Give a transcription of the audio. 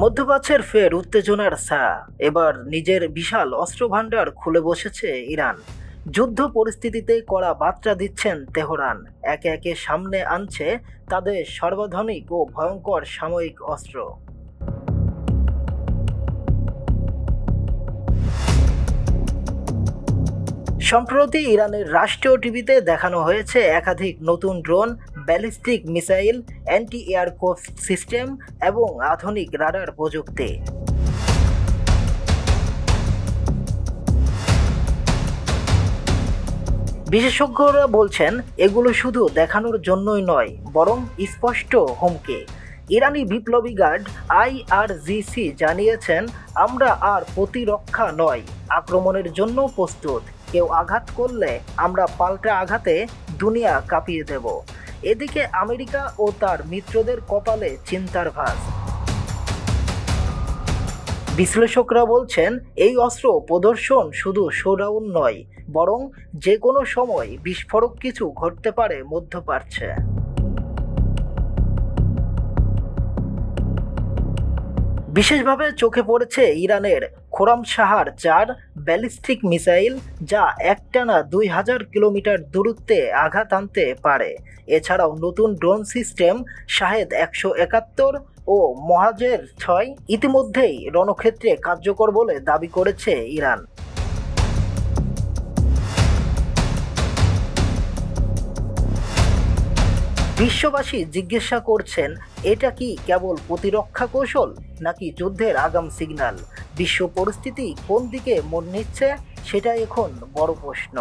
মধ্যপ্রাচ্যের ফের উত্তেজনার ছায়া। এবার নিজের বিশাল অস্ত্রভান্ডার খুলে বসেছে ইরান। যুদ্ধ পরিস্থিতিতে কড়া বার্তা দিচ্ছেন তেহরান। একে একে সামনে আনছে তাদের সর্বাধুনিক ও ভয়ঙ্কর সামরিক অস্ত্র। সম্প্রতি ইরানের রাষ্ট্রীয় টিভিতে দেখানো হয়েছে একাধিক নতুন drone, ballistic missile, anti aircraft system এবং আধুনিক রাডার প্রযুক্তি। বিশেষজ্ঞরা বলছেন এগুলো শুধু দেখানোর জন্যই নয়, বরং স্পষ্ট হুমকি। ইরানি বিপ্লবী গার্ড IRGC জানিয়েছেন, আমরা আর প্রতিরক্ষা নয়, আক্রমণের জন্য প্রস্তুত। কেউ আঘাত করলে আমরা পাল্টা আঘাতে দুনিয়া কাঁপিয়ে দেব। এদিকে আমেরিকা ও তার মিত্রদের কপালে চিন্তার ভাঁজ। বিশ্লেষকরা বলছেন এই অস্ত্র প্রদর্শন শুধু শোডাউন নয়, বরং যে কোনো সময় বিস্ফোরক কিছু ঘটতে পারে মধ্যপ্রাচ্যে। বিশেষভাবে চোখে পড়েছে ইরানের খোরামশাহার-4 ব্যালিস্টিক মিসাইল, যা একটানা 2000 কিলোমিটার দূরত্বে আঘাত আনতে পারে। এছাড়াও নতুন ড্রোন সিস্টেম শাহেদ 171 ও মহাজের-6 ইতিমধ্যেই রণক্ষেত্রে কার্যকর বলে দাবি করেছে ইরান। বিশ্ববাসী জিজ্ঞাসা করছেন, এটা কি কেবল প্রতিরক্ষা কৌশল নাকি যুদ্ধের আগাম সিগন্যাল? বিশ্ব পরিস্থিতি কোন দিকে মোড় নিচ্ছে সেটাই এখন বড় প্রশ্ন।